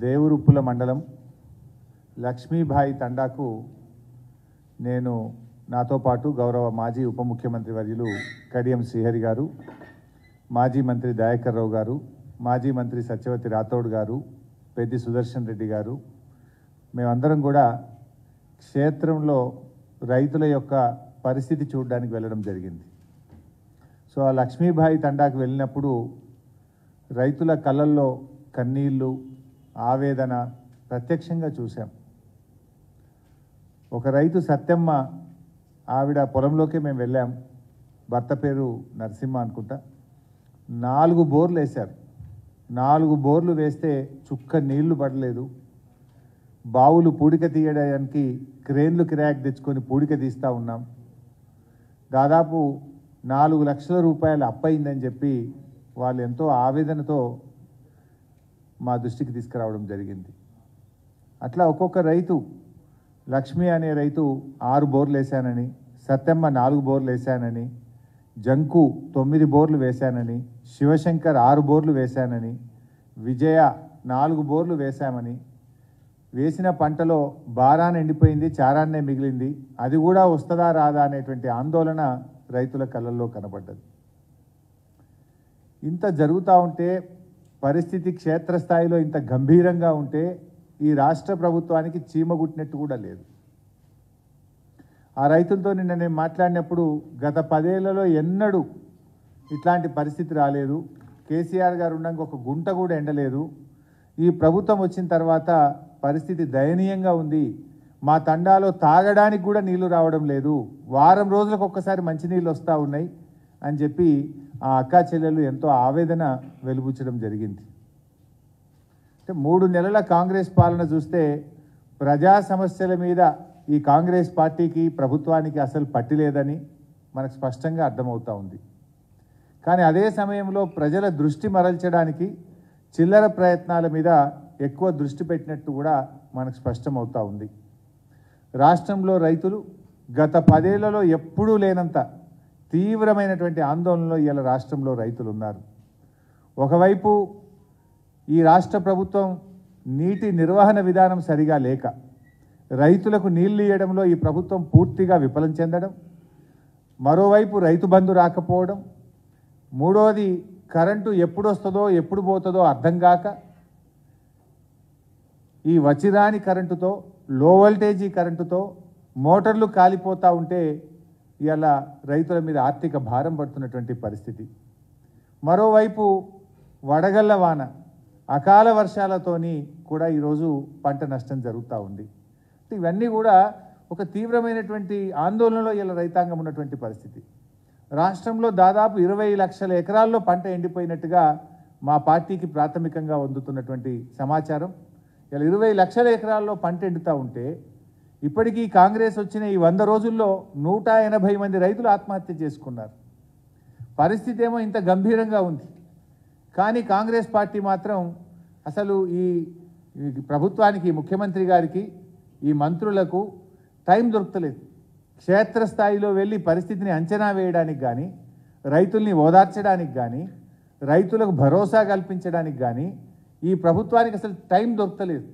దేవరుప్పుల మండలం లక్ష్మీబాయి తండాకు నేను నాతో పాటు గౌరవ మాజీ ఉప ముఖ్యమంత్రి వర్యులు కడియం శ్రీహరి గారు, మాజీ మంత్రి దయాకర్ రావు గారు, మాజీ మంత్రి సత్యవతి రాథోడ్ గారు, పెద్ది సుదర్శన్ రెడ్డి గారు, మేమందరం కూడా క్షేత్రంలో రైతుల యొక్క పరిస్థితి చూడడానికి వెళ్ళడం జరిగింది. సో ఆ లక్ష్మీబాయి తండాకు వెళ్ళినప్పుడు రైతుల కళ్ళల్లో కన్నీళ్ళు, ఆవేదన ప్రత్యక్షంగా చూశాం. ఒక రైతు సత్యమ్మ, ఆవిడ పొలంలోకి మేము వెళ్ళాం. భర్త పేరు నరసింహ అనుకుంటా. 4 బోర్లు వేశారు. 4 బోర్లు వేస్తే చుక్క నీళ్లు పడలేదు. బావులు పూడిక తీయడానికి క్రేన్లు కిరాయికి తెచ్చుకొని పూడిక తీస్తూ ఉన్నాం. దాదాపు 4 లక్షల రూపాయలు అప్పయిందని చెప్పి వాళ్ళు ఎంతో ఆవేదనతో మా దృష్టికి తీసుకురావడం జరిగింది. అట్లా ఒక్కొక్క రైతు, లక్ష్మి అనే రైతు 6 బోర్లు వేశానని, సత్యమ్మ 4 బోర్లు వేశానని, జంకు 9 బోర్లు వేశానని, శివశంకర్ 6 బోర్లు వేశానని, విజయ 4 బోర్లు వేశామని, వేసిన పంటలో బారాన ఎండిపోయింది, చారాన్నే మిగిలింది, అది కూడా వస్తుందా రాదా అనేటువంటి ఆందోళన రైతుల కళ్ళల్లో కనబడ్డది. ఇంత జరుగుతూ ఉంటే, పరిస్థితి క్షేత్రస్థాయిలో ఇంత గంభీరంగా ఉంటే ఈ రాష్ట్ర ప్రభుత్వానికి చీమగుట్టినట్టు కూడా లేదు. ఆ రైతులతో నిన్న నేను మాట్లాడినప్పుడు గత 10 ఏళ్లలో ఎన్నడూ ఇట్లాంటి పరిస్థితి రాలేదు. కేసీఆర్ గారు ఉండగా ఒక గుంట కూడా ఎండలేదు. ఈ ప్రభుత్వం వచ్చిన తర్వాత పరిస్థితి దయనీయంగా ఉంది. మా తండాలో తాగడానికి కూడా నీళ్లు రావడం లేదు. వారం రోజులకు ఒక్కసారి మంచినీళ్ళు వస్తూ ఉన్నాయి అని చెప్పి ఆ అక్కా చెల్లెలు ఎంతో ఆవేదన వెలుబుచ్చడం జరిగింది. అంటే 3 నెలల కాంగ్రెస్ పాలన చూస్తే ప్రజా సమస్యల మీద ఈ కాంగ్రెస్ పార్టీకి, ప్రభుత్వానికి అసలు పట్టి లేదని మనకు స్పష్టంగా అర్థమవుతూ ఉంది. కానీ అదే సమయంలో ప్రజల దృష్టి మరల్చడానికి చిల్లర ప్రయత్నాల మీద ఎక్కువ దృష్టి పెట్టినట్టు కూడా మనకు స్పష్టమవుతూ ఉంది. రాష్ట్రంలో రైతులు గత 10 ఏళ్లలో ఎప్పుడూ లేనంత తీవ్రమైనటువంటి ఆందోళనలో ఇవాళ రాష్ట్రంలో రైతులు ఉన్నారు. ఒకవైపు ఈ రాష్ట్ర ప్రభుత్వం నీటి నిర్వహణ విధానం సరిగా లేక రైతులకు నీళ్లు ఇవ్వడంలో ఈ ప్రభుత్వం పూర్తిగా విఫలం చెందడం, మరోవైపు రైతు బంధు రాకపోవడం, మూడోది కరెంటు ఎప్పుడు వస్తుందో ఎప్పుడు పోతుందో అర్థం కాక ఈ వచ్చిరాని కరెంటుతో, లో వోల్టేజీ కరెంటుతో మోటార్లు కాలిపోతూ ఉంటే ఇవాళ రైతుల మీద ఆర్థిక భారం పడుతున్నటువంటి పరిస్థితి. మరోవైపు వడగళ్ల వాన, అకాల వర్షాలతోని కూడా ఈరోజు పంట నష్టం జరుగుతూ ఉంది. ఇవన్నీ కూడా ఒక తీవ్రమైనటువంటి ఆందోళనలో ఇలా రైతాంగం ఉన్నటువంటి పరిస్థితి. రాష్ట్రంలో దాదాపు 20 లక్షల ఎకరాల్లో పంట ఎండిపోయినట్టుగా మా పార్టీకి ప్రాథమికంగా అందుతున్నటువంటి సమాచారం. ఇలా 20 లక్షల ఎకరాల్లో పంట ఎండుతూ ఉంటే ఇప్పటికీ కాంగ్రెస్ వచ్చిన ఈ 100 రోజుల్లో 180 మంది రైతులు ఆత్మహత్య చేసుకున్నారు. పరిస్థితి ఏమో ఇంత గంభీరంగా ఉంది. కానీ కాంగ్రెస్ పార్టీ మాత్రం అసలు ఈ ప్రభుత్వానికి, ముఖ్యమంత్రి గారికి, ఈ మంత్రులకు టైం దొరకలేదు. క్షేత్రస్థాయిలో వెళ్ళి పరిస్థితిని అంచనా వేయడానికి కానీ, రైతుల్ని ఓదార్చడానికి కానీ, రైతులకు భరోసా కల్పించడానికి కానీ ఈ ప్రభుత్వానికి అసలు టైం దొరకలేదు.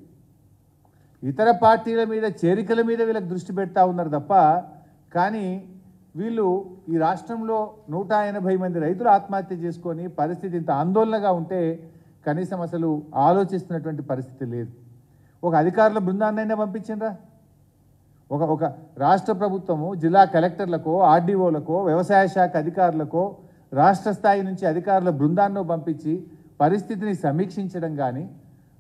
ఇతర పార్టీల మీద, చేరికల మీద వీళ్ళకి దృష్టి పెడతా ఉన్నారు తప్ప, కానీ వీళ్ళు ఈ రాష్ట్రంలో 180 మంది రైతులు ఆత్మహత్య చేసుకొని పరిస్థితి ఇంత ఆందోళనగా ఉంటే కనీసం అసలు ఆలోచిస్తున్నటువంటి పరిస్థితి లేదు. ఒక అధికారుల బృందాన్నైనా పంపించిండ్రా? ఒక రాష్ట్ర ప్రభుత్వము జిల్లా కలెక్టర్లకో, ఆర్డీఓలకో, వ్యవసాయ శాఖ అధికారులకో, రాష్ట్ర స్థాయి నుంచి అధికారుల బృందాన్ని పంపించి పరిస్థితిని సమీక్షించడం కానీ,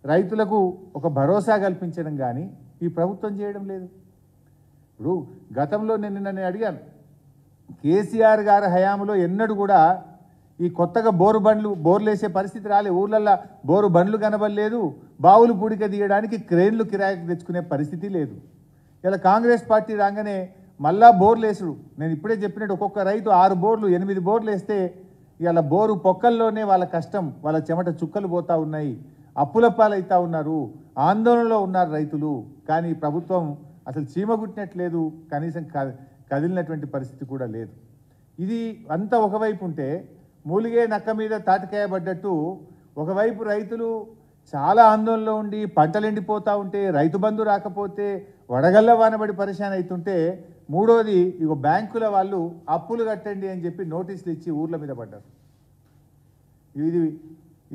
రైతులకు ఒక భరోసా కల్పించడం కానీ ఈ ప్రభుత్వం చేయడం లేదు. ఇప్పుడు గతంలో నేను అడిగాను, కేసీఆర్ గారి హయాంలో ఎన్నడూ కూడా ఈ కొత్తగా బోర్లు వేసే పరిస్థితి రాలే. ఊర్లల్లో బోరు బండ్లు కనబడలేదు, బావులు పూడిక తీయడానికి క్రేన్లు కిరాయికి తెచ్చుకునే పరిస్థితి లేదు. ఇలా కాంగ్రెస్ పార్టీ రాగానే మళ్ళా బోర్లు వేసుడు. నేను ఇప్పుడే చెప్పినట్టు ఒక్కొక్క రైతు 6 బోర్లు 8 బోర్లు వేస్తే ఇలా బోరు పొక్కల్లోనే వాళ్ళ కష్టం, వాళ్ళ చెమట చుక్కలు పోతూ ఉన్నాయి, అప్పుల పాలవుతూ ఉన్నారు, ఆందోళనలో ఉన్నారు రైతులు. కానీ ప్రభుత్వం అసలు చీమగుట్టినట్లేదు, కనీసం కదిలినటువంటి పరిస్థితి కూడా లేదు. ఇది అంతా ఒకవైపు ఉంటే మూలిగే నక్క మీద తాటికాయ పడ్డట్టు ఒకవైపు రైతులు చాలా ఆందోళనలో ఉండి పంటలు ఎండిపోతూ ఉంటే, రైతు బంధు రాకపోతే వడగళ్ళ వానబడి పరిశాన్ అవుతుంటే, మూడోది ఇగో బ్యాంకుల వాళ్ళు అప్పులు కట్టండి అని చెప్పి నోటీసులు ఇచ్చి ఊర్ల మీద పడ్డారు.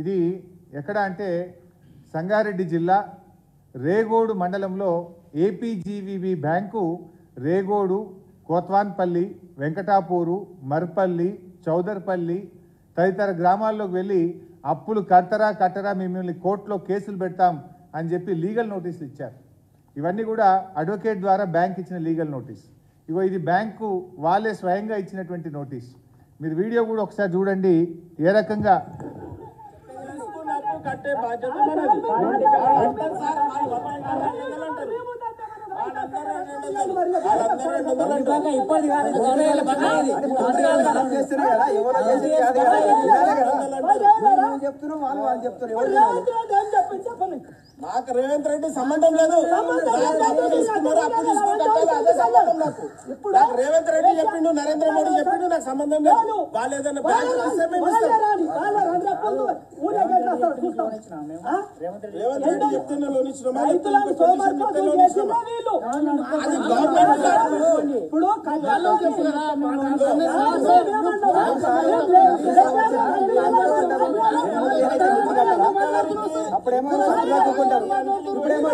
ఇది ఎక్కడ అంటే సంగారెడ్డి జిల్లా రేగోడు మండలంలో ఏపీజీవీబీ బ్యాంకు రేగోడు, కోత్వాన్పల్లి, వెంకటాపూరు, మర్పల్లి, చౌదర్పల్లి తదితర గ్రామాల్లోకి వెళ్ళి అప్పులు కట్టరా మిమ్మల్ని కోర్టులో కేసులు పెడతాం అని చెప్పి లీగల్ నోటీసులు ఇచ్చారు. ఇవన్నీ కూడా అడ్వకేట్ ద్వారా బ్యాంక్ ఇచ్చిన లీగల్ నోటీస్. ఇగో ఇది బ్యాంకు వాళ్ళే స్వయంగా ఇచ్చినటువంటి నోటీస్. మీరు వీడియో కూడా ఒకసారి చూడండి ఏ రకంగా నాకు రేవంత్ రెడ్డి సంబంధం లేదు. నాకు రేవంత్ రెడ్డి చెప్పిండు, నరేంద్ర మోడీ చెప్పిండు, నాకు సంబంధం లేదు. వాళ్ళు ఏదైనా రేవంత్ రెడ్డి చెప్తున్నా లోన్ ఇచ్చినామా, అప్పుడేమో ఇప్పుడేమో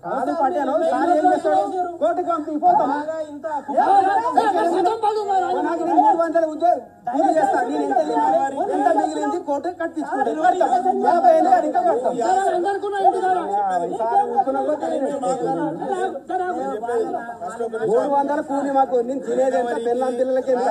కాదు పట్టాను సార్ ఏం చేస్తాడు, కోర్టు కంపెనీ పోతాం. నాకు 300 ఉద్యోగం చేస్తాను, నేను ఎంత మిగిలింది కోర్టు కట్టించుకుంటాను. 50 అయినా ఇంకా కడతాం. 300 కూలి మాకు, నేను తినేది ఎంత, పిల్లల పిల్లలకి ఎంత,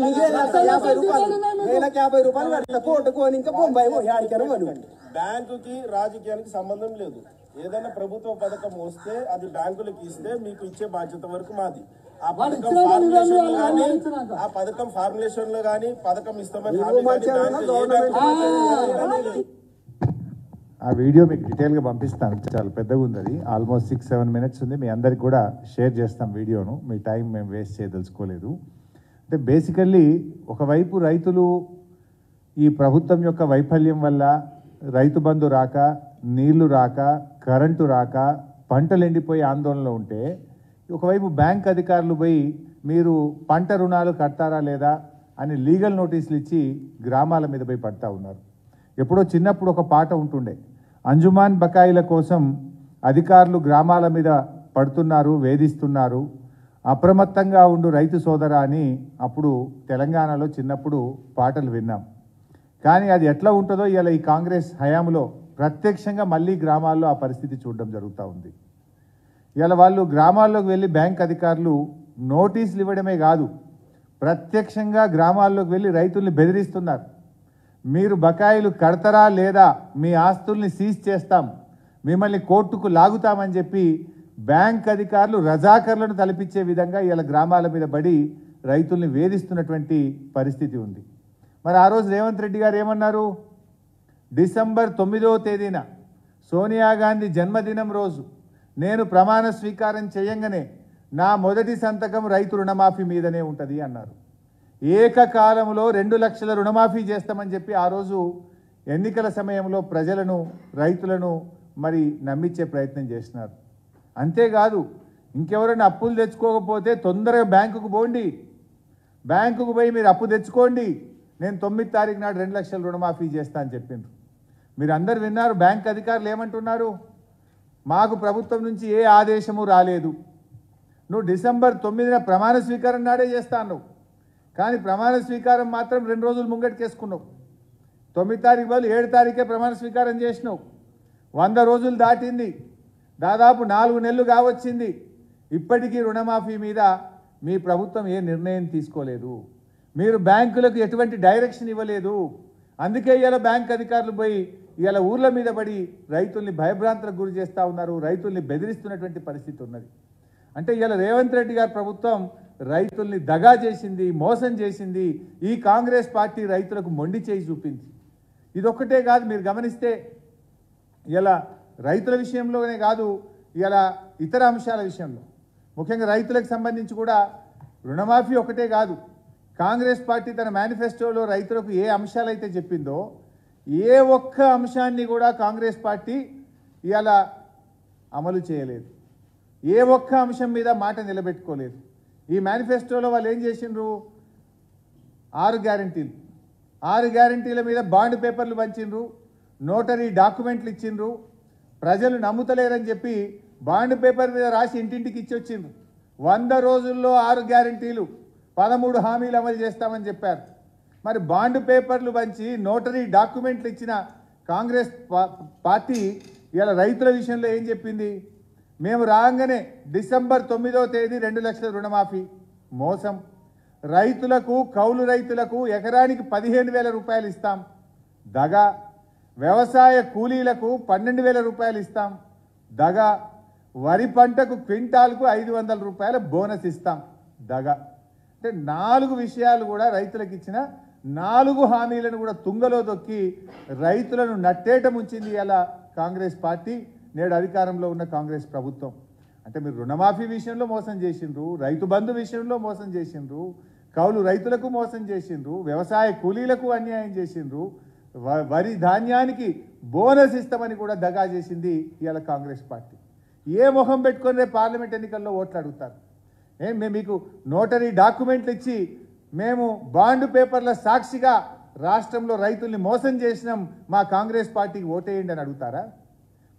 మిగిలేదు 50 రూపాయలు, నెలకు 50 రూపాయలు కడతా. కోర్టుకోని ఇంకా బొంబాయి యాడికైనా వనుకోండి. బ్యాంకుకి రాజకీయానికి సంబంధం లేదు. ఏదైనా ప్రభుత్వ పథకం వస్తే అది బ్యాంకులకు ఇస్తే మీకు ఇచ్చే బాధ్యత వరకు మాది. ఆ పథకం ఫార్ములేషన్ లో గానీ పథకం ఇస్తామని ఆ వీడియో మీకు డీటెయిల్గా పంపిస్తాను. చాలా పెద్దగా ఉంది, అది ఆల్మోస్ట్ 6-7 మినిట్స్ ఉంది. మీ అందరికి కూడా షేర్ చేస్తాం వీడియోను, మీ టైం మేము వేస్ట్ చేయదలుచుకోలేదు. అంటే బేసికల్లీ ఒకవైపు రైతులు ఈ ప్రభుత్వం యొక్క వైఫల్యం వల్ల రైతు బంధు రాక, నీళ్లు రాక, కరెంటు రాక, పంటలు ఎండిపోయి ఆందోళనలో ఉంటే, ఒకవైపు బ్యాంక్ అధికారులు పోయి మీరు పంట రుణాలు కడతారా లేదా అని లీగల్ నోటీసులు ఇచ్చి గ్రామాల మీద పోయి పడతా ఉన్నారు. ఎప్పుడో చిన్నప్పుడు ఒక పాట ఉంటుండే, అంజుమాన్ బకాయిల కోసం అధికారులు గ్రామాల మీద పడుతున్నారు, వేధిస్తున్నారు, అప్రమత్తంగా ఉండు రైతు సోదరా అని అప్పుడు తెలంగాణలో చిన్నప్పుడు పాటలు విన్నాం. కానీ అది ఎట్లా ఉంటుందో ఇలా ఈ కాంగ్రెస్ హయాంలో ప్రత్యక్షంగా మళ్ళీ గ్రామాల్లో ఆ పరిస్థితి చూడడం జరుగుతూ ఉంది. ఇలా వాళ్ళు గ్రామాల్లోకి వెళ్ళి బ్యాంక్ అధికారులు నోటీసులు ఇవ్వడమే కాదు, ప్రత్యక్షంగా గ్రామాల్లోకి వెళ్ళి రైతుల్ని బెదిరిస్తున్నారు. మీరు బకాయిలు కడతారా లేదా, మీ ఆస్తుల్ని సీజ్ చేస్తాం, మిమ్మల్ని కోర్టుకు లాగుతామని చెప్పి బ్యాంక్ అధికారులు రజాకర్లను తలపించే విధంగా ఇలా గ్రామాల మీద పడి రైతుల్ని వేధిస్తున్నటువంటి పరిస్థితి ఉంది. మరి ఆ రోజు రేవంత్ రెడ్డి గారు ఏమన్నారు, డిసెంబర్ 9వ తేదీన సోనియా గాంధీ జన్మదినం రోజు నేను ప్రమాణ స్వీకారం చేయంగానే నా మొదటి సంతకం రైతు రుణమాఫీ మీదనే ఉంటుంది అన్నారు. ఏకకాలంలో 2 లక్షల రుణమాఫీ చేస్తామని చెప్పి ఆ రోజు ఎన్నికల సమయంలో ప్రజలను, రైతులను మరి నమ్మించే ప్రయత్నం చేసినారు. అంతేకాదు, ఇంకెవరైనా అప్పులు తెచ్చుకోకపోతే తొందరగా బ్యాంకుకు పోండి, బ్యాంకుకు పోయి మీరు అప్పు తెచ్చుకోండి, నేను 9వ తారీఖు నాడు 2 లక్షల రుణమాఫీ చేస్తా అని చెప్పిండ్రు. మీరు అందరు విన్నారు, బ్యాంక్ అధికారులు ఏమంటున్నారు, మాకు ప్రభుత్వం నుంచి ఏ ఆదేశము రాలేదు, నువ్వు డిసెంబర్ 9న ప్రమాణ స్వీకారం నాడే చేస్తాను, కానీ ప్రమాణ స్వీకారం మాత్రం 2 రోజులు ముంగటికేసుకున్నావు. 9వ తారీఖు బదులు 7వ తారీఖే ప్రమాణ స్వీకారం చేసినావు. 100 రోజులు దాటింది, దాదాపు 4 నెలలు కావచ్చింది, ఇప్పటికీ రుణమాఫీ మీద మీ ప్రభుత్వం ఏ నిర్ణయం తీసుకోలేదు, మీరు బ్యాంకులకు ఎటువంటి డైరెక్షన్ ఇవ్వలేదు. అందుకే ఇలా బ్యాంక్ అధికారులు పోయి ఇలా ఊర్ల మీద పడి రైతుల్ని భయభ్రాంతులకు గురి చేస్తూ ఉన్నారు, రైతుల్ని బెదిరిస్తున్నటువంటి పరిస్థితి ఉన్నది. అంటే ఇలా రేవంత్ రెడ్డి గారి ప్రభుత్వం రైతుల్ని దగా చేసింది, మోసం చేసింది. ఈ కాంగ్రెస్ పార్టీ రైతులకు మొండి చేయి చూపింది. ఇదొక్కటే కాదు, మీరు గమనిస్తే ఇలా రైతుల విషయంలోనే కాదు, ఇలా ఇతర అంశాల విషయంలో ముఖ్యంగా రైతులకు సంబంధించి కూడా రుణమాఫీ ఒకటే కాదు, కాంగ్రెస్ పార్టీ తన మేనిఫెస్టోలో రైతులకు ఏ అంశాలైతే చెప్పిందో ఏ ఒక్క అంశాన్ని కూడా కాంగ్రెస్ పార్టీ ఇలా అమలు చేయలేదు. ఏ ఒక్క అంశం మీద మాట నిలబెట్టుకోలేదు. ఈ మేనిఫెస్టోలో వాళ్ళు ఏం చేసిండ్రు? 6 గ్యారంటీలు, 6 గ్యారంటీల మీద బాండ్ పేపర్లు పంచిండ్రు, నోటరీ డాక్యుమెంట్లు ఇచ్చిండ్రు. ప్రజలు నమ్ముతలేరని చెప్పి బాండ్ పేపర్ మీద రాసి ఇంటింటికి ఇచ్చి వచ్చిండ్రు. 100 రోజుల్లో 6 గ్యారంటీలు, 13 హామీలు అమలు చేస్తామని చెప్పారు. మరి బాండ్ పేపర్లు పంచి నోటరీ డాక్యుమెంట్లు ఇచ్చిన కాంగ్రెస్ పార్టీ ఇలా రైతుల విషయంలో ఏం చెప్పింది? మేము రాగానే డిసెంబర్ 9వ తేదీ 2 లక్షల రుణమాఫీ. మోసం. రైతులకు, కౌలు రైతులకు ఎకరానికి 15,000 రూపాయలు ఇస్తాం. దగా. వ్యవసాయ కూలీలకు 12,000 రూపాయలు ఇస్తాం. దగా. వరి పంటకు క్వింటాల్కు 500 రూపాయల బోనస్ ఇస్తాం. దగా. అంటే 4 విషయాలు కూడా రైతులకు ఇచ్చిన 4 హామీలను కూడా తుంగలో తొక్కి రైతులను నట్టేట ముంచింది ఇలా కాంగ్రెస్ పార్టీ, నేడు అధికారంలో ఉన్న కాంగ్రెస్ ప్రభుత్వం. అంటే మీరు రుణమాఫీ విషయంలో మోసం చేసిండ్రు, రైతు బంధు విషయంలో మోసం చేసిండ్రు, కౌలు రైతులకు మోసం చేసిండ్రు, వ్యవసాయ కూలీలకు అన్యాయం చేసిండ్రు, వరి ధాన్యానికి బోనస్ ఇస్తామని కూడా దగా చేసింది ఇలా కాంగ్రెస్ పార్టీ. ఏ మొహం పెట్టుకొని రేపు పార్లమెంట్ ఎన్నికల్లో ఓట్లు అడుగుతారు? మేము మీకు నోటరీ డాక్యుమెంట్లు ఇచ్చి మేము బాండ్ పేపర్ల సాక్షిగా రాష్ట్రంలో రైతుల్ని మోసం చేసినాం, మా కాంగ్రెస్ పార్టీకి ఓటేయండి అని అడుగుతారా?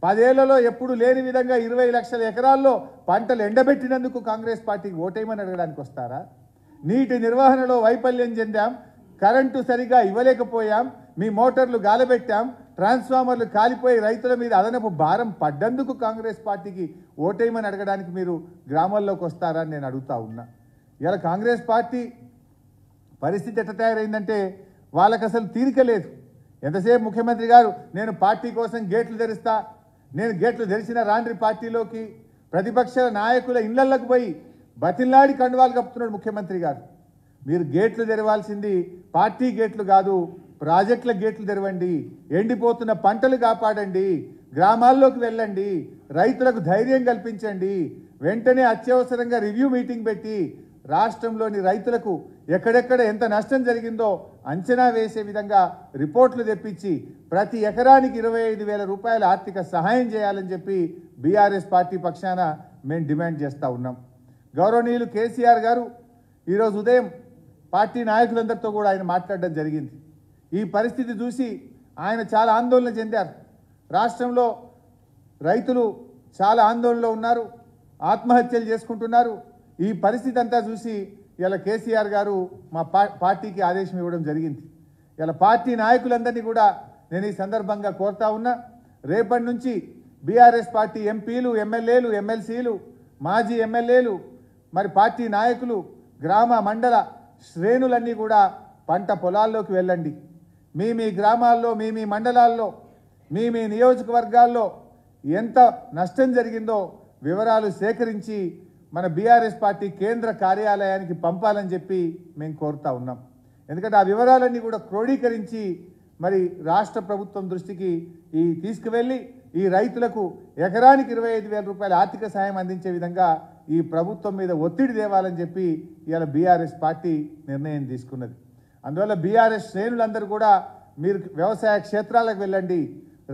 10 ఏళ్లలో ఎప్పుడు లేని విధంగా 20 లక్షల ఎకరాల్లో పంటలు ఎండబెట్టినందుకు కాంగ్రెస్ పార్టీకి ఓటేయమని అడగడానికి వస్తారా? నీటి నిర్వహణలో వైఫల్యం చెందాం, కరెంటు సరిగా ఇవ్వలేకపోయాం, మీ మోటార్లు గాలబెట్టాం, ట్రాన్స్ఫార్మర్లు కాలిపోయి రైతుల మీద అదనపు భారం పడ్డందుకు కాంగ్రెస్ పార్టీకి ఓటేయమని అడగడానికి మీరు గ్రామాల్లోకి వస్తారని నేను అడుగుతా ఉన్నా. ఇలా కాంగ్రెస్ పార్టీ పరిస్థితి ఎట్లా తయారైందంటే వాళ్ళకి అసలు తీరిక లేదు. ఎంతసేపు ముఖ్యమంత్రి గారు నేను పార్టీ కోసం గేట్లు తెరుస్తా, నేను గేట్లు తెరిచిన రాండ్రి పార్టీలోకి, ప్రతిపక్ష నాయకుల ఇళ్లలోకి పోయి బతిలాడి కండువాలు కప్పుతున్నాడు ముఖ్యమంత్రి గారు. మీరు గేట్లు తెరవాల్సింది పార్టీ గేట్లు కాదు, ప్రాజెక్టుల గేట్లు తెరవండి, ఎండిపోతున్న పంటలు కాపాడండి, గ్రామాల్లోకి వెళ్ళండి, రైతులకు ధైర్యం కల్పించండి, వెంటనే అత్యవసరంగా రివ్యూ మీటింగ్ పెట్టి రాష్ట్రంలోని రైతులకు ఎక్కడెక్కడ ఎంత నష్టం జరిగిందో అంచనా వేసే విధంగా రిపోర్ట్లు తెప్పించి ప్రతి ఎకరానికి 25,000 రూపాయల ఆర్థిక సహాయం చేయాలని చెప్పి బీఆర్ఎస్ పార్టీ పక్షాన మేము డిమాండ్ చేస్తూ ఉన్నాం. గౌరవనీయులు కేసీఆర్ గారు ఈరోజు ఉదయం పార్టీ నాయకులందరితో కూడా ఆయన మాట్లాడడం జరిగింది. ఈ పరిస్థితి చూసి ఆయన చాలా ఆందోళన చెందారు. రాష్ట్రంలో రైతులు చాలా ఆందోళనలో ఉన్నారు, ఆత్మహత్యలు చేసుకుంటున్నారు. ఈ పరిస్థితి అంతా చూసి ఇలా కేసీఆర్ గారు మా పార్టీకి ఆదేశం ఇవ్వడం జరిగింది. ఇలా పార్టీ నాయకులందరినీ కూడా నేను ఈ సందర్భంగా కోరుతా ఉన్నా, రేపటి నుంచి బీఆర్ఎస్ పార్టీ ఎంపీలు, ఎమ్మెల్యేలు, ఎమ్మెల్సీలు, మాజీ ఎమ్మెల్యేలు, మరి పార్టీ నాయకులు, గ్రామ మండల శ్రేణులన్నీ కూడా పంట పొలాల్లోకి వెళ్ళండి. మీ గ్రామాల్లో, మీ మండలాల్లో, మీ నియోజకవర్గాల్లో ఎంత నష్టం జరిగిందో వివరాలు సేకరించి మన బీఆర్ఎస్ పార్టీ కేంద్ర కార్యాలయానికి పంపాలని చెప్పి మేము కోరుతా ఉన్నాం. ఎందుకంటే ఆ వివరాలన్నీ కూడా క్రోడీకరించి మరి రాష్ట్ర ప్రభుత్వం దృష్టికి తీసుకువెళ్ళి ఈ రైతులకు ఎకరానికి 25,000 రూపాయల ఆర్థిక సాయం అందించే విధంగా ఈ ప్రభుత్వం మీద ఒత్తిడి తేవాలని చెప్పి ఇవాళ బీఆర్ఎస్ పార్టీ నిర్ణయం తీసుకున్నది. అందువల్ల బీఆర్ఎస్ శ్రేణులందరూ కూడా మీరు వ్యవసాయ క్షేత్రాలకు వెళ్ళండి,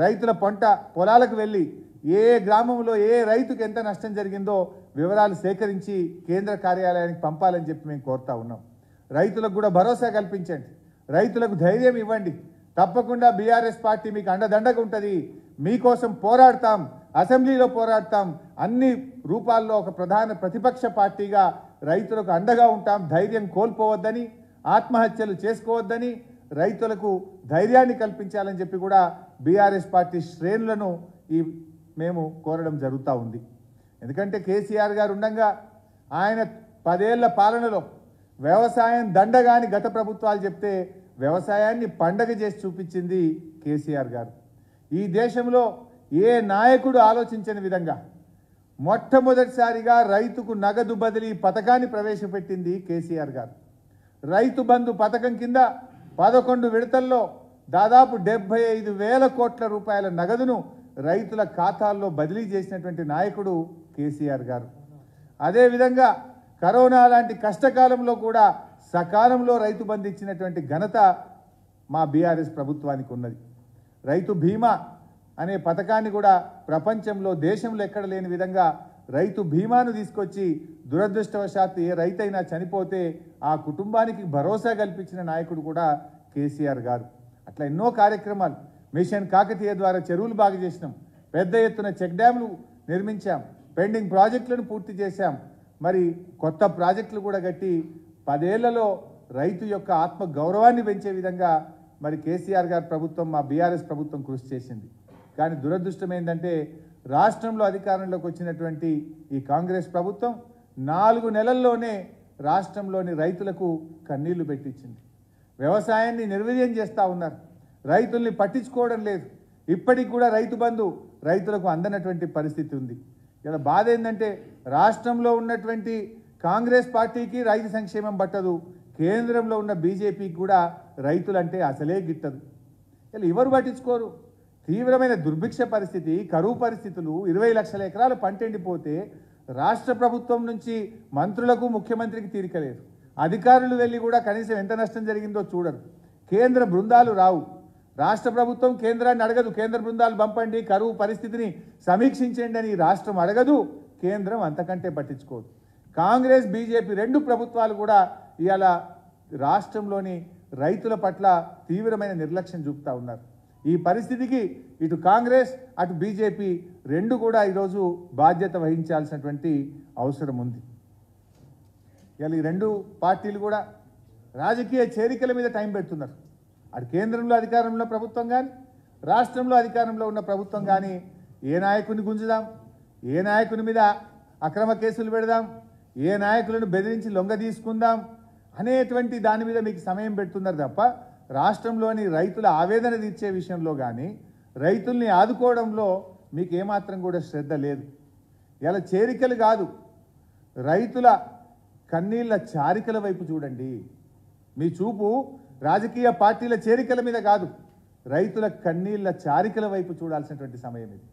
రైతుల పంట పొలాలకు వెళ్ళి ఏ గ్రామంలో ఏ రైతుకు ఎంత నష్టం జరిగిందో వివరాలు సేకరించి కేంద్ర కార్యాలయానికి పంపాలని చెప్పి మేము కోరుతా ఉన్నాం. రైతులకు కూడా భరోసా కల్పించండి, రైతులకు ధైర్యం ఇవ్వండి. తప్పకుండా బీఆర్ఎస్ పార్టీ మీకు అండదండగా ఉంటుంది, మీకోసం పోరాడతాం, అసెంబ్లీలో పోరాడతాం, అన్ని రూపాల్లో ఒక ప్రధాన ప్రతిపక్ష పార్టీగా రైతులకు అండగా ఉంటాం. ధైర్యం కోల్పోవద్దని, ఆత్మహత్యలు చేసుకోవద్దని, రైతులకు ధైర్యాన్ని కల్పించాలని చెప్పి కూడా బీఆర్ఎస్ పార్టీ శ్రేణులను మేము కోరడం జరుగుతూ ఉంది. ఎందుకంటే కేసీఆర్ గారు ఉండగా ఆయన 10 ఏళ్ల పాలనలో వ్యవసాయం దండగాని గత ప్రభుత్వాలు చెప్తే వ్యవసాయాన్ని పండగ చేసి చూపించింది కేసీఆర్ గారు. ఈ దేశంలో ఏ నాయకుడు ఆలోచించని విధంగా మొట్టమొదటిసారిగా రైతుకు నగదు బదిలీ పథకాన్ని ప్రవేశపెట్టింది కేసీఆర్ గారు. రైతు బంధు పథకం కింద 11 విడతల్లో దాదాపు 75,000 కోట్ల రూపాయల నగదును రైతుల ఖాతాల్లో బదిలీ చేసినటువంటి నాయకుడు కేసీఆర్ గారు. అదేవిధంగా కరోనా లాంటి కష్టకాలంలో కూడా సకాలంలో రైతు బంధు ఇచ్చినటువంటి ఘనత మా బీఆర్ఎస్ ప్రభుత్వానికి ఉన్నది. రైతు బీమా అనే పథకాన్ని కూడా ప్రపంచంలో దేశంలో ఎక్కడ లేని విధంగా రైతు బీమాను తీసుకొచ్చి దురదృష్టవశాత్తు ఏ రైతైనా చనిపోతే ఆ కుటుంబానికి భరోసా కల్పించిన నాయకుడు కూడా కేసీఆర్ గారు. అట్లా ఎన్నో కార్యక్రమాలు, మిషన్ కాకతీయ ద్వారా చెరువులు బాగు చేసినాం, పెద్ద ఎత్తున చెక్ డ్యాములు నిర్మించాం, పెండింగ్ ప్రాజెక్టులను పూర్తి చేశాం, మరి కొత్త ప్రాజెక్టులు కూడా కట్టి 10 ఏళ్లలో రైతు యొక్క ఆత్మ గౌరవాన్ని పెంచే విధంగా మరి కేసీఆర్ గారి ప్రభుత్వం, మా బీఆర్ఎస్ ప్రభుత్వం కృషి చేసింది. కానీ దురదృష్టం ఏంటంటే రాష్ట్రంలో అధికారంలోకి వచ్చినటువంటి ఈ కాంగ్రెస్ ప్రభుత్వం 4 నెలల్లోనే రాష్ట్రంలోని రైతులకు కన్నీళ్లు పెట్టించింది. వ్యవసాయాన్ని నిర్వీర్యం చేస్తూ ఉన్నారు, రైతుల్ని పట్టించుకోవడం లేదు. ఇప్పటికి కూడా రైతు బంధు రైతులకు అందనటువంటి పరిస్థితి ఉంది. ఇలా బాధ ఏంటంటే రాష్ట్రంలో ఉన్నటువంటి కాంగ్రెస్ పార్టీకి రైతు సంక్షేమం పట్టదు, కేంద్రంలో ఉన్న బీజేపీకి కూడా రైతులంటే అసలే గిట్టదు. ఇలా ఎవరు పట్టించుకోరు. తీవ్రమైన దుర్భిక్ష పరిస్థితి, కరువు పరిస్థితులు, 20 లక్షల ఎకరాలు పంట ఎండిపోతే రాష్ట్ర ప్రభుత్వం నుంచి మంత్రులకు ముఖ్యమంత్రికి తీరికలేదు. అధికారులు వెళ్ళి కూడా కనీసం ఎంత నష్టం జరిగిందో చూడరు. కేంద్ర బృందాలు రావు. రాష్ట్ర ప్రభుత్వం కేంద్రాన్ని అడగదు, కేంద్ర బృందాలు పంపండి, కరువు పరిస్థితిని సమీక్షించండి అని రాష్ట్రం అడగదు, కేంద్రం అంతకంటే పట్టించుకోదు. కాంగ్రెస్ బీజేపీ 2 ప్రభుత్వాలు కూడా ఇవాళ రాష్ట్రంలోని రైతుల పట్ల తీవ్రమైన నిర్లక్ష్యం చూపుతా ఉన్నారు. ఈ పరిస్థితికి ఇటు కాంగ్రెస్ అటు బీజేపీ 2 కూడా ఈరోజు బాధ్యత వహించాల్సినటువంటి అవసరం ఉంది. ఇవాళ ఈ 2 పార్టీలు కూడా రాజకీయ చేరికల మీద టైం పెడుతున్నారు. అటు కేంద్రంలో అధికారంలో ప్రభుత్వం కానీ రాష్ట్రంలో అధికారంలో ఉన్న ప్రభుత్వం కానీ ఏ నాయకుని గుంజుదాం, ఏ నాయకుని మీద అక్రమ కేసులు పెడదాం, ఏ నాయకులను బెదిరించి లొంగ తీసుకుందాం అనేటువంటి దాని మీద మీకు సమయం పెడుతున్నారు తప్ప రాష్ట్రంలోని రైతుల ఆవేదన తీర్చే విషయంలో కానీ రైతుల్ని ఆదుకోవడంలో మీకు ఏమాత్రం కూడా శ్రద్ధ లేదు. ఇలా చేరికలు కాదు, రైతుల కన్నీళ్ళ చారికల వైపు చూడండి. మీ చూపు రాజకీయ పార్టీల చేరికల మీద కాదు, రైతుల కన్నీళ్ళ చారికల వైపు చూడాల్సినటువంటి సమయం ఇది.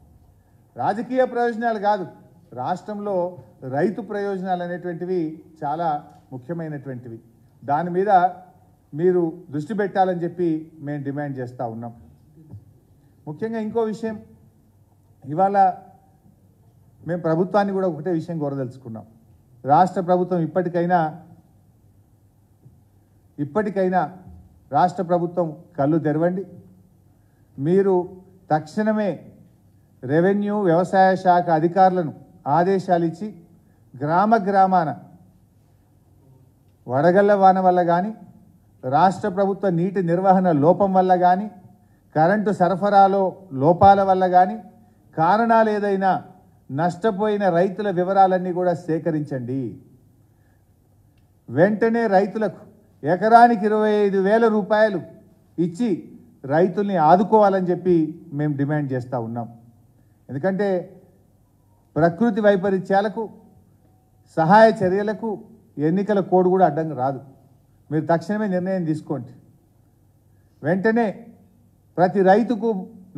రాజకీయ ప్రయోజనాలు కాదు, రాష్ట్రంలో రైతు ప్రయోజనాలు అనేటువంటివి చాలా ముఖ్యమైనటువంటివి. దాని మీద మీరు దృష్టి పెట్టాలని చెప్పి మేము డిమాండ్ చేస్తూ ఉన్నాం. ముఖ్యంగా ఇంకో విషయం, ఇవాళ మేము ప్రభుత్వాన్ని కూడా ఒకటే విషయం కోరదలుచుకున్నాం. రాష్ట్ర ప్రభుత్వం ఇప్పటికైనా రాష్ట్ర ప్రభుత్వం కళ్ళు తెరవండి. మీరు తక్షణమే రెవెన్యూ వ్యవసాయ శాఖ అధికారులను ఆదేశాలు ఇచ్చి గ్రామాన వడగళ్ల వాన వల్ల కానీ రాష్ట్ర ప్రభుత్వ నీటి నిర్వహణ లోపం వల్ల కానీ కరెంటు సరఫరాలో లోపాల వల్ల కానీ కారణాలు ఏదైనా నష్టపోయిన రైతుల వివరాలన్నీ కూడా సేకరించండి. వెంటనే రైతులకు ఎకరానికి 25,000 రూపాయలు ఇచ్చి రైతుల్ని ఆదుకోవాలని చెప్పి మేము డిమాండ్ చేస్తూ ఉన్నాం. ఎందుకంటే ప్రకృతి వైపరీత్యాలకు సహాయ చర్యలకు ఎన్నికల కోడ్ కూడా అడ్డంగా రాదు. మీరు తక్షణమే నిర్ణయం తీసుకోండి. వెంటనే ప్రతి రైతుకు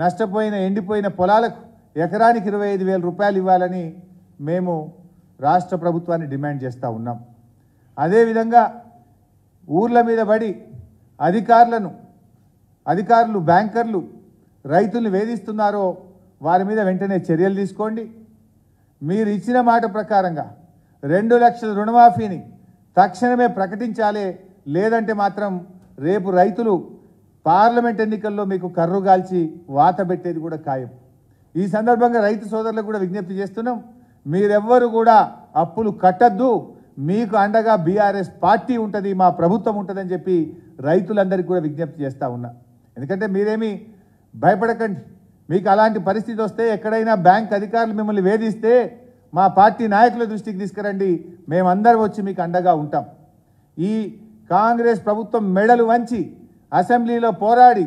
నష్టపోయిన ఎండిపోయిన పొలాలకు ఎకరానికి 25,000 రూపాయలు ఇవ్వాలని మేము రాష్ట్ర ప్రభుత్వాన్ని డిమాండ్ చేస్తూ ఉన్నాం. అదేవిధంగా ఊర్ల మీద పడి అధికారులు బ్యాంకర్లు రైతుల్ని వేధిస్తున్నారో వారి మీద వెంటనే చర్యలు తీసుకోండి. మీరు ఇచ్చిన మాట ప్రకారంగా 2 లక్షల రుణమాఫీని తక్షణమే ప్రకటించాలి. లేదంటే మాత్రం రేపు రైతులు పార్లమెంట్ ఎన్నికల్లో మీకు కర్రు గాల్చి వాత పెట్టేది కూడా ఖాయం. ఈ సందర్భంగా రైతు సోదరులకు కూడా విజ్ఞప్తి చేస్తున్నాం, మీరెవ్వరు కూడా అప్పులు కట్టద్దు, మీకు అండగా బీఆర్ఎస్ పార్టీ ఉంటుంది, మా ప్రభుత్వం ఉంటుందని చెప్పి రైతులందరికీ కూడా విజ్ఞప్తి చేస్తూ ఉన్నా. ఎందుకంటే మీరేమీ భయపడకండి. మీకు అలాంటి పరిస్థితి వస్తే ఎక్కడైనా బ్యాంక్ అధికారులు మిమ్మల్ని వేధిస్తే మా పార్టీ నాయకుల దృష్టికి తీసుకురండి, మేమందరం వచ్చి మీకు అండగా ఉంటాం. ఈ కాంగ్రెస్ ప్రభుత్వం మెడలు వంచి అసెంబ్లీలో పోరాడి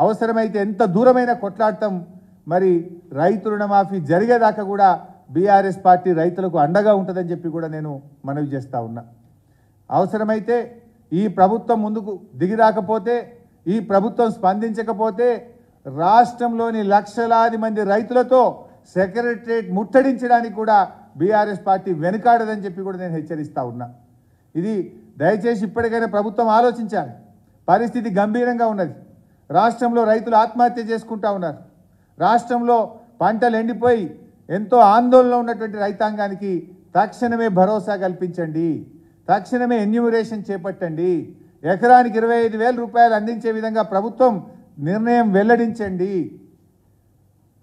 అవసరమైతే ఎంత దూరమైనా కొట్లాడతాం. మరి రైతు రుణమాఫీ జరిగేదాకా కూడా బీఆర్ఎస్ పార్టీ రైతులకు అండగా ఉంటుందని చెప్పి కూడా నేను మనవి చేస్తా ఉన్నా. అవసరమైతే ఈ ప్రభుత్వం ముందుకు దిగి రాకపోతే, ఈ ప్రభుత్వం స్పందించకపోతే రాష్ట్రంలోని లక్షలాది మంది రైతులతో సెక్రటరేట్ ముట్టడించడానికి కూడా బీఆర్ఎస్ పార్టీ వెనుకాడదని చెప్పి కూడా నేను హెచ్చరిస్తా ఉన్నా. ఇది దయచేసి ఇప్పటికైనా ప్రభుత్వం ఆలోచించాలి. పరిస్థితి గంభీరంగా ఉన్నది. రాష్ట్రంలో రైతులు ఆత్మహత్య చేసుకుంటా ఉన్నారు. రాష్ట్రంలో పంటలు ఎండిపోయి ఎంతో ఆందోళనలో ఉన్నటువంటి రైతాంగానికి తక్షణమే భరోసా కల్పించండి, తక్షణమే ఎన్యూమరేషన్ చేపట్టండి, ఎకరానికి 25,000 రూపాయలు అందించే విధంగా ప్రభుత్వం నిర్ణయం వెల్లడించండి.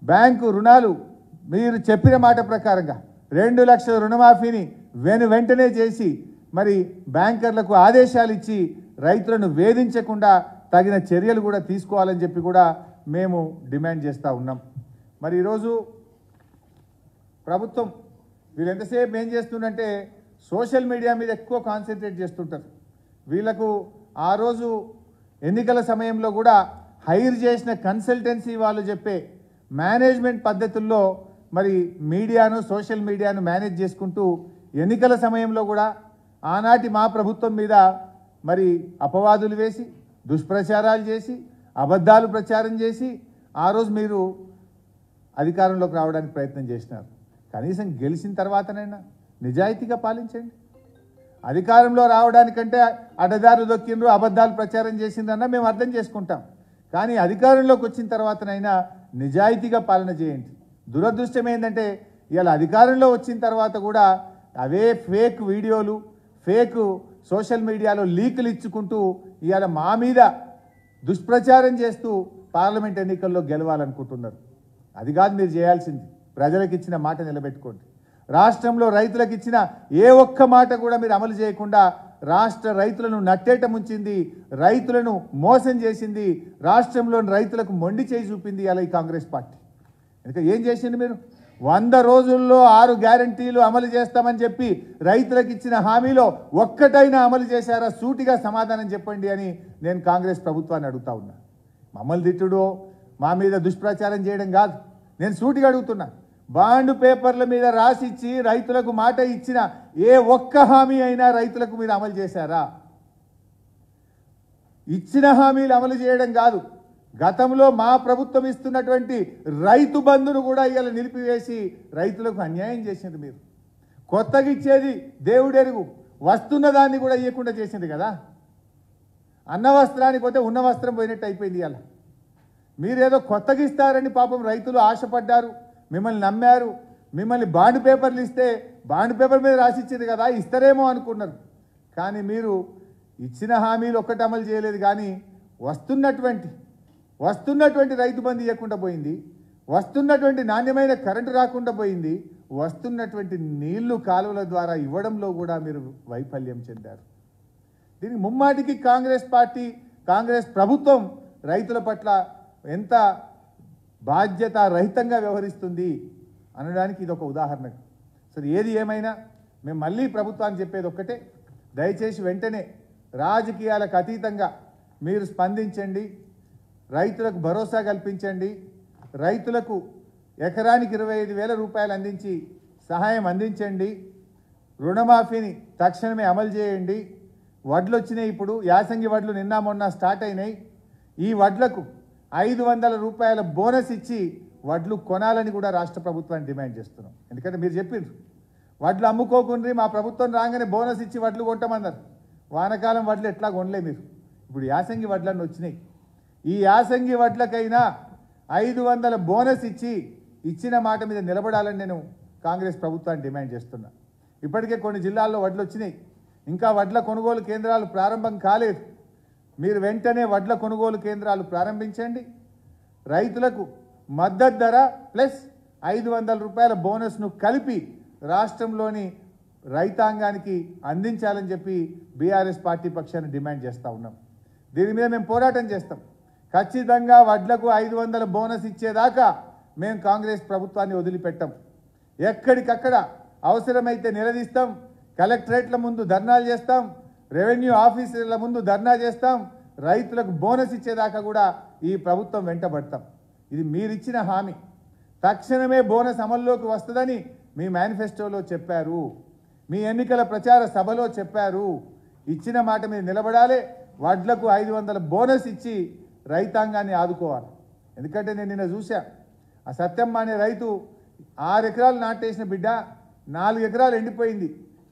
బ్యాంకు రుణాలు మీరు చెప్పిన మాట ప్రకారంగా 2 లక్షల రుణమాఫీని వెంటనే చేసి మరి బ్యాంకర్లకు ఆదేశాలు ఇచ్చి రైతులను వేధించకుండా తగిన చర్యలు కూడా తీసుకోవాలని చెప్పి కూడా మేము డిమాండ్ చేస్తూ ఉన్నాం. మరి ఈరోజు ప్రభుత్వం వీళ్ళు ఎంతసేపు ఏం చేస్తుందంటే సోషల్ మీడియా మీద ఎక్కువ కాన్సన్ట్రేట్ చేస్తుంటారు. వీళ్ళకు ఆ రోజు ఎన్నికల సమయంలో కూడా హైర్ చేసిన కన్సల్టెన్సీ వాళ్ళు చెప్పే మేనేజ్మెంట్ పద్ధతుల్లో మరి మీడియాను సోషల్ మీడియాను మేనేజ్ చేసుకుంటూ ఎన్నికల సమయంలో కూడా ఆనాటి మా ప్రభుత్వం మీద మరి అపవాదులు వేసి దుష్ప్రచారాలు చేసి అబద్ధాలు ప్రచారం చేసి ఆ రోజు మీరు అధికారంలోకి రావడానికి ప్రయత్నం చేసినారు. కనీసం గెలిచిన తర్వాతనైనా నిజాయితీగా పాలించండి. అధికారంలో రావడానికంటే అడ్డదారులు దొక్కిండ్రు, అబద్ధాలు ప్రచారం చేసిండ్రన్నా మేము అర్థం చేసుకుంటాం. కానీ అధికారంలోకి వచ్చిన తర్వాతనైనా నిజాయితీగా పాలన చేయండి. దురదృష్టం ఏంటంటే ఇవాళ అధికారంలో వచ్చిన తర్వాత కూడా అవే ఫేక్ వీడియోలు, ఫేక్ సోషల్ మీడియాలో లీకులు ఇచ్చుకుంటూ ఇవాళ మా మీద దుష్ప్రచారం చేస్తూ పార్లమెంట్ ఎన్నికల్లో గెలవాలనుకుంటున్నారు. అది కాదు మీరు చేయాల్సింది. ప్రజలకు ఇచ్చిన మాట నిలబెట్టుకోండి. రాష్ట్రంలో రైతులకు ఇచ్చిన ఏ ఒక్క మాట కూడా మీరు అమలు చేయకుండా రాష్ట్ర రైతులను నట్టేట ముంచింది, రైతులను మోసం చేసింది, రాష్ట్రంలోని రైతులకు మొండి చేయి చూపింది అలా ఈ కాంగ్రెస్ పార్టీ. ఇంకా ఏం చేసింది మీరు? 100 రోజుల్లో 6 గ్యారంటీలు అమలు చేస్తామని చెప్పి రైతులకు ఇచ్చిన హామీలో ఒక్కటైనా అమలు చేశారా? సూటిగా సమాధానం చెప్పండి అని నేను కాంగ్రెస్ ప్రభుత్వాన్ని అడుగుతా ఉన్నా. మమ్మల్ని తిట్టుడో మా మీద దుష్ప్రచారం చేయడం కాదు, నేను సూటిగా అడుగుతున్నా. బాండ్ పేపర్ల మీద రాసిచ్చి రైతులకు మాట ఇచ్చిన ఏ ఒక్క హామీ అయినా రైతులకు మీరు అమలు చేశారా? ఇచ్చిన హామీలు అమలు చేయడం కాదు, గతంలో మా ప్రభుత్వం ఇస్తున్నటువంటి రైతు బంధును కూడా ఇవాళ నిలిపివేసి రైతులకు అన్యాయం చేసింది మీరు. కొత్తగా ఇచ్చేది దేవుడెరుగు, వస్తున్న దాన్ని కూడా ఇవ్వకుండా చేసింది కదా. అన్న వస్త్రానికి పోతే ఉన్న వస్త్రం పోయినట్టు అయిపోయింది. ఇవాళ మీరేదో కొత్తగా ఇస్తారని పాపం రైతులు ఆశపడ్డారు, మిమ్మల్ని నమ్మారు. మిమ్మల్ని బాండ్ పేపర్లు ఇస్తే బాండ్ పేపర్ మీద రాసిచ్చింది కదా, ఇస్తారేమో అనుకున్నారు. కానీ మీరు ఇచ్చిన హామీలు ఒక్కటి అమలు చేయలేదు. కానీ వస్తున్నటువంటి రైతు బంధు ఇవ్వకుండా పోయింది, వస్తున్నటువంటి నాణ్యమైన కరెంటు రాకుండా పోయింది, వస్తున్నటువంటి నీళ్లు కాలువల ద్వారా ఇవ్వడంలో కూడా మీరు వైఫల్యం చెందారు. దీనికి ముమ్మాటికి కాంగ్రెస్ పార్టీ, కాంగ్రెస్ ప్రభుత్వం రైతుల పట్ల ఎంత బాధ్యత రహితంగా వ్యవహరిస్తుంది అనడానికి ఇది ఒక ఉదాహరణ. సరే, ఏది ఏమైనా మేము మళ్ళీ ప్రభుత్వాన్ని చెప్పేది ఒక్కటే, దయచేసి వెంటనే రాజకీయాలకు అతీతంగా మీరు స్పందించండి, రైతులకు భరోసా కల్పించండి, రైతులకు ఎకరానికి 25,000 రూపాయలు అందించి సహాయం అందించండి, రుణమాఫీని తక్షణమే అమలు చేయండి. వడ్లు వచ్చినాయి, ఇప్పుడు యాసంగి వడ్లు నిన్న మొన్న స్టార్ట్ అయినాయి. ఈ వడ్లకు 500 రూపాయల బోనస్ ఇచ్చి వడ్లు కొనాలని కూడా రాష్ట్ర ప్రభుత్వాన్ని డిమాండ్ చేస్తున్నాం. ఎందుకంటే మీరు చెప్పిండ్రు వడ్లు అమ్ముకోకుండ్రి, మా ప్రభుత్వం రాగానే బోనస్ ఇచ్చి వడ్లు కొంటామన్నారు. వానకాలం వడ్లు ఎట్లా కొనలే మీరు, ఇప్పుడు యాసంగి వడ్లన్నీ వచ్చినాయి. ఈ యాసంగి వడ్లకైనా 500 బోనస్ ఇచ్చి ఇచ్చిన మాట మీద నిలబడాలని నేను కాంగ్రెస్ ప్రభుత్వాన్ని డిమాండ్ చేస్తున్నా. ఇప్పటికే కొన్ని జిల్లాల్లో వడ్లు వచ్చినాయి, ఇంకా వడ్ల కొనుగోలు కేంద్రాలు ప్రారంభం కాలేదు. మీరు వెంటనే వడ్ల కొనుగోలు కేంద్రాలు ప్రారంభించండి. రైతులకు మద్దతు ధర ప్లస్ 500 రూపాయల బోనస్ను కలిపి రాష్ట్రంలోని రైతాంగానికి అందించాలని చెప్పి బీఆర్ఎస్ పార్టీ పక్షాన్ని డిమాండ్ చేస్తూ ఉన్నాం. దీని మీద మేము పోరాటం చేస్తాం. ఖచ్చితంగా వడ్లకు 500 బోనస్ ఇచ్చేదాకా మేము కాంగ్రెస్ ప్రభుత్వాన్ని వదిలిపెట్టాం. ఎక్కడికక్కడ అవసరమైతే నిలదీస్తాం, కలెక్టరేట్ల ముందు ధర్నాలు చేస్తాం, రెవెన్యూ ఆఫీసర్ల ముందు ధర్నా చేస్తాం, రైతులకు బోనస్ ఇచ్చేదాకా కూడా ఈ ప్రభుత్వం వెంటబడతాం. ఇది మీరిచ్చిన హామీ. తక్షణమే బోనస్ అమల్లోకి వస్తుందని మీ మేనిఫెస్టోలో చెప్పారు, మీ ఎన్నికల ప్రచార సభలో చెప్పారు. ఇచ్చిన మాట మీద నిలబడాలి. వడ్లకు 500 బోనస్ ఇచ్చి రైతాంగాన్ని ఆదుకోవాలి. ఎందుకంటే నేను నిన్న చూశా, ఆ సత్యమ్మ అనే రైతు 6 ఎకరాలు నాటేసిన బిడ్డ 4 ఎకరాలు ఎండిపోయింది,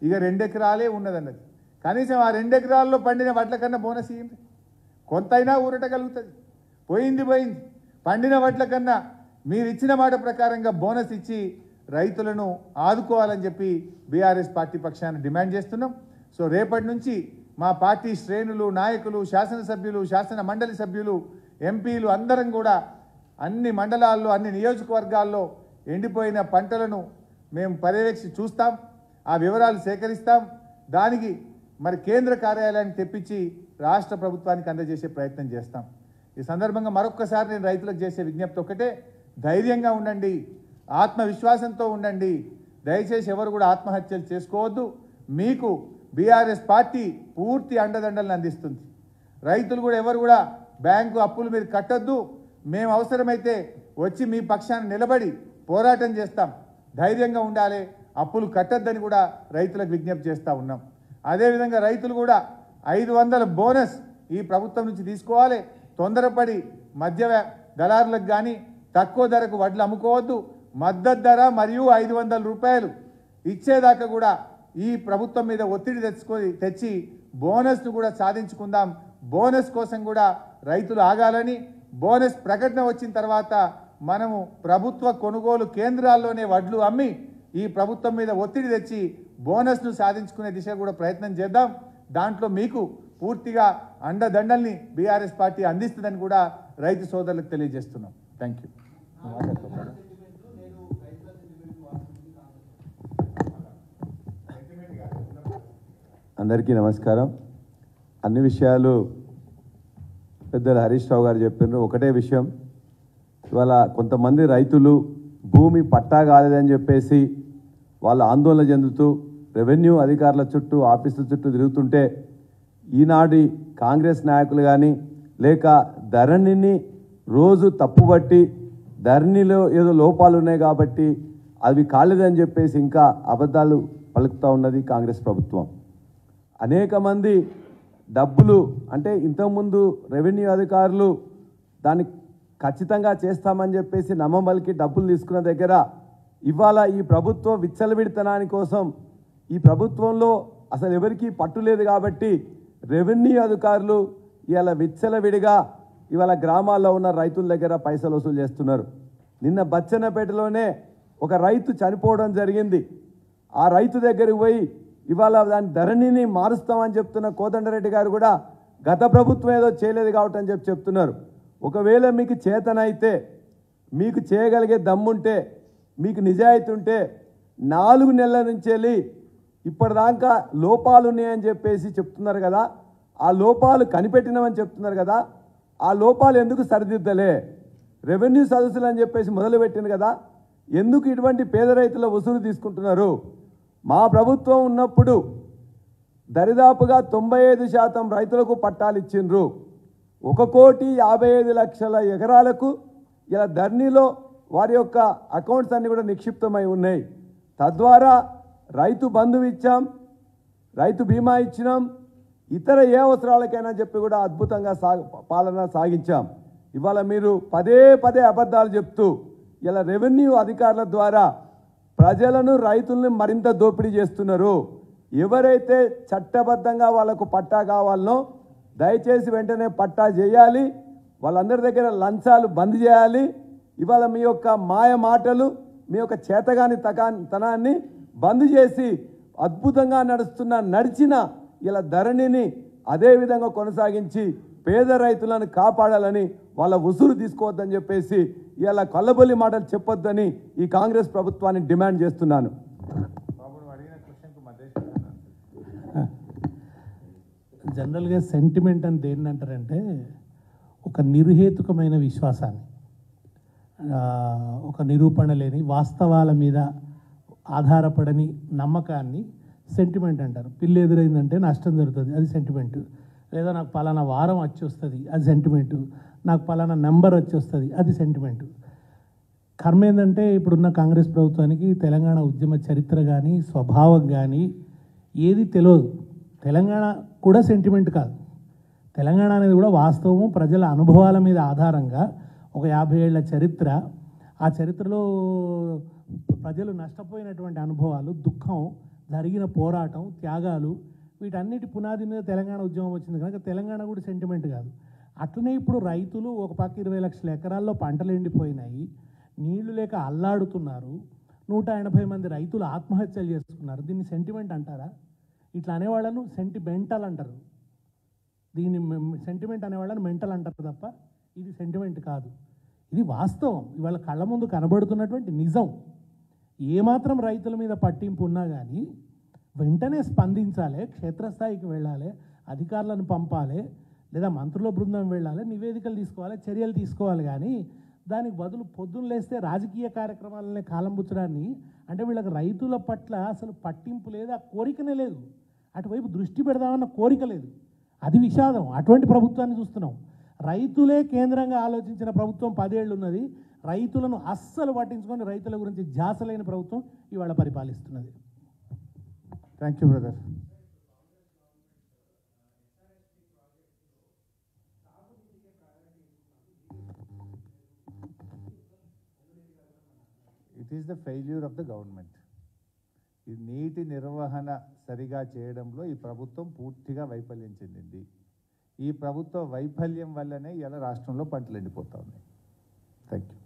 ఇక 2 ఎకరాలే ఉన్నదన్నది. కనీసం ఆ 2 ఎకరాల్లో పండిన వడ్ల కన్నా బోనస్ ఇవ్వండి, కొంతైనా ఊరట కలుగుతుంది. పోయింది. పండిన వడ్ల కన్నా మీరు ఇచ్చిన మాట ప్రకారంగా బోనస్ ఇచ్చి రైతులను ఆదుకోవాలని చెప్పి బీఆర్ఎస్ పార్టీ పక్షాన డిమాండ్ చేస్తున్నాం. సో రేపటి నుంచి మా పార్టీ శ్రేణులు, నాయకులు, శాసనసభ్యులు, శాసన మండలి సభ్యులు, ఎంపీలు అందరం కూడా అన్ని మండలాల్లో, అన్ని నియోజకవర్గాల్లో ఎండిపోయిన పంటలను మేము పర్యవేక్షించి చూస్తాం, ఆ వివరాలు సేకరిస్తాం. దానికి మరి కేంద్ర కార్యాలయాన్ని తెప్పించి రాష్ట్ర ప్రభుత్వానికి అందజేసే ప్రయత్నం చేస్తాం. ఈ సందర్భంగా మరొక్కసారి నేను రైతులకు చేసే విజ్ఞప్తి ఒకటే, ధైర్యంగా ఉండండి, ఆత్మవిశ్వాసంతో ఉండండి. దయచేసి ఎవరు కూడా ఆత్మహత్యలు చేసుకోవద్దు. మీకు బీఆర్ఎస్ పార్టీ పూర్తి అండదండలను అందిస్తుంది. రైతులు కూడా ఎవరు కూడా బ్యాంకు అప్పులు మీరు కట్టొద్దు. మేము అవసరమైతే వచ్చి మీ పక్షాన నిలబడి పోరాటం చేస్తాం. ధైర్యంగా ఉండాలి, అప్పులు కట్టొద్దని కూడా రైతులకు విజ్ఞప్తి చేస్తూ ఉన్నాం. అదేవిధంగా రైతులు కూడా 500 బోనస్ ఈ ప్రభుత్వం నుంచి తీసుకోవాలి. తొందరపడి మధ్య దళారులకు కానీ తక్కువ ధరకు వడ్లు అమ్ముకోవద్దు. మద్దతు ధర మరియు 500 రూపాయలు ఇచ్చేదాకా కూడా ఈ ప్రభుత్వం మీద ఒత్తిడి తెచ్చి బోనస్ను కూడా సాధించుకుందాం. బోనస్ కోసం కూడా రైతులు ఆగాలని, బోనస్ ప్రకటన వచ్చిన తర్వాత మనము ప్రభుత్వ కొనుగోలు కేంద్రాల్లోనే వడ్లు అమ్మి ఈ ప్రభుత్వం మీద ఒత్తిడి తెచ్చి బోనస్ను సాధించుకునే దిశగా కూడా ప్రయత్నం చేద్దాం. దాంట్లో మీకు పూర్తిగా అండదండల్ని బీఆర్ఎస్ పార్టీ అందిస్తుందని కూడా రైతు సోదరులకు తెలియజేస్తున్నాం. Thank you. అందరికీ నమస్కారం. అన్ని విషయాలు పెద్దలు హరీష్ రావు గారు చెప్పినారు. ఒకటే విషయం, ఇవాళ కొంతమంది రైతులు భూమి పట్టా కాలేదని చెప్పేసి వాళ్ళు ఆందోళన చెందుతూ రెవెన్యూ అధికారుల చుట్టూ, ఆఫీసుల చుట్టూ తిరుగుతుంటే ఈనాటి కాంగ్రెస్ నాయకులు కానీ లేక ధరణిని రోజు తప్పుబట్టి ధరణిలో ఏదో లోపాలు ఉన్నాయి కాబట్టి అవి కాలేదని చెప్పేసి ఇంకా అబద్ధాలు పలుకుతూ ఉన్నది కాంగ్రెస్ ప్రభుత్వం. అనేక మంది డబ్బులు అంటే ఇంతకుముందు రెవెన్యూ అధికారులు దాన్ని ఖచ్చితంగా చేస్తామని చెప్పేసి నమ్మబలికి డబ్బులు తీసుకున్న దగ్గర ఇవాళ ఈ ప్రభుత్వం విచ్చలవిడితనాని కోసం ఈ ప్రభుత్వంలో అసలు ఎవరికీ పట్టు లేదు కాబట్టి రెవెన్యూ అధికారులు ఇవాళ విచ్చలవిడిగా ఇవాళ గ్రామాల్లో ఉన్న రైతుల దగ్గర పైసలు వసూలు చేస్తున్నారు. నిన్న బచ్చన్నపేటలోనే ఒక రైతు చనిపోవడం జరిగింది. ఆ రైతు దగ్గరికి పోయి ఇవాళ దాని ధరణిని మారుస్తామని చెప్తున్న కోదండరెడ్డి గారు కూడా గత ప్రభుత్వం ఏదో చేయలేదు కాబట్టి అని చెప్తున్నారు. ఒకవేళ మీకు చేతనైతే, మీకు చేయగలిగే దమ్ముంటే, మీకు నిజాయితీ ఉంటే 4 నెలల నుంచి వెళ్ళి ఇప్పటిదాకా లోపాలు ఉన్నాయని చెప్పేసి చెప్తున్నారు కదా, ఆ లోపాలు కనిపెట్టినామని చెప్తున్నారు కదా, ఆ లోపాలు ఎందుకు సరిదిద్దలే? రెవెన్యూ సదస్సులు అని చెప్పేసి మొదలుపెట్టింది కదా, ఎందుకు ఇటువంటి పేద రైతుల వసూలు తీసుకుంటున్నారు? మా ప్రభుత్వం ఉన్నప్పుడు దరిదాపుగా 95% రైతులకు పట్టాలు ఇచ్చిండ్రు. 1,55,00,000 ఎకరాలకు ఇలా ధరణిలో వారి యొక్క అకౌంట్స్ అన్నీ కూడా నిక్షిప్తమై ఉన్నాయి. తద్వారా రైతు బంధువు ఇచ్చాం, రైతు బీమా ఇచ్చినాం, ఇతర ఏ అవసరాలకైనా చెప్పి కూడా అద్భుతంగా పాలన సాగించాం. ఇవాళ మీరు పదే అబద్ధాలు చెప్తూ ఇలా రెవెన్యూ అధికారుల ద్వారా ప్రజలను, రైతులను మరింత దోపిడీ చేస్తున్నారు. ఎవరైతే చట్టబద్ధంగా వాళ్ళకు పట్టా కావాలనో దయచేసి వెంటనే పట్టా చేయాలి. వాళ్ళందరి దగ్గర లంచాలు బంద్ చేయాలి. ఇవాళ మీ యొక్క మాయ మాటలు, మీ యొక్క చేతగాని తనాన్ని బంద్ చేసి అద్భుతంగా నడిచిన ఇలా ధరణిని అదే విధంగా కొనసాగించి పేద రైతులను కాపాడాలని, వాళ్ళ ఉసురు తీసుకోవద్దని చెప్పేసి ఇలా కళ్ళబొల్లి మాటలు చెప్పొద్దని ఈ కాంగ్రెస్ ప్రభుత్వాన్ని డిమాండ్ చేస్తున్నాను. జనరల్గా సెంటిమెంట్ అని దేన్ని అంటారంటే ఒక నిర్హేతుకమైన విశ్వాసాన్ని, ఒక నిరూపణ లేని వాస్తవాల మీద ఆధారపడని నమ్మకాన్ని సెంటిమెంట్ అంటారు. పిల్లి ఎదురైందంటే నష్టం జరుగుతుంది, అది సెంటిమెంట్. లేదా నాకు పలానా వారం వచ్చి వస్తుంది, అది సెంటిమెంటు. నాకు పలానా నెంబర్ వచ్చి వస్తుంది, అది సెంటిమెంటు. కర్మ ఏంటంటే ఇప్పుడున్న కాంగ్రెస్ ప్రభుత్వానికి తెలంగాణ ఉద్యమ చరిత్ర కానీ స్వభావం కానీ ఏది తెలియదు. తెలంగాణ కూడా సెంటిమెంట్ కాదు. తెలంగాణ అనేది కూడా వాస్తవము ప్రజల అనుభవాల మీద ఆధారంగా ఒక 50 ఏళ్ల చరిత్ర. ఆ చరిత్రలో ప్రజలు నష్టపోయినటువంటి అనుభవాలు, దుఃఖం, జరిగిన పోరాటం, త్యాగాలు, వీటన్నిటి పునాది మీద తెలంగాణ ఉద్యమం వచ్చింది కనుక తెలంగాణ కూడా సెంటిమెంట్ కాదు. అట్లనే ఇప్పుడు రైతులు ఒక పక్క 20 లక్షల ఎకరాల్లో పంటలు ఎండిపోయినాయి, నీళ్లు లేక అల్లాడుతున్నారు, 180 మంది రైతులు ఆత్మహత్యలు చేసుకున్నారు. దీన్ని సెంటిమెంట్ అంటారా? ఇట్లా అనేవాళ్ళను సెంటిమెంటల్ అంటారు. దీన్ని సెంటిమెంట్ అనేవాళ్ళని మెంటల్ అంటారు తప్ప ఇది సెంటిమెంట్ కాదు. ఇది వాస్తవం, ఇవాళ కళ్ళ ముందు కనబడుతున్నటువంటి నిజం. ఏమాత్రం రైతుల మీద పట్టింపు ఉన్నా కానీ వెంటనే స్పందించాలి, క్షేత్రస్థాయికి వెళ్ళాలి, అధికారులను పంపాలి, లేదా మంత్రుల బృందం వెళ్ళాలి, నివేదికలు తీసుకోవాలి, చర్యలు తీసుకోవాలి. కానీ దానికి బదులు పొద్దున్న లేస్తే రాజకీయ కార్యక్రమాలనే కాలంపుచ్చడాన్ని, అంటే వీళ్ళకి రైతుల పట్ల అసలు పట్టింపు లేదు, ఆ కోరికనే లేదు, అటువైపు దృష్టి పెడదామన్న కోరిక లేదు. అది విషాదం. అటువంటి ప్రభుత్వాన్ని చూస్తున్నాం. రైతులే కేంద్రంగా ఆలోచించిన ప్రభుత్వం 10 ఏళ్ళు ఉన్నది. రైతులను అస్సలు పట్టించుకొని రైతుల గురించి ధ్యాసలేని ప్రభుత్వం ఇవాళ పరిపాలిస్తున్నది. Thank you brother. It is the failure of the government. ఈ నీటి నిర్వహణ సరిగా చేయడంలో ఈ ప్రభుత్వం పూర్తిగా వైఫల్యం చెందింది. ఈ ప్రభుత్వ వైఫల్యం వల్లనే ఇలా రాష్ట్రంలో పంటలు ఎండిపోతా ఉన్నాయి. Thank you.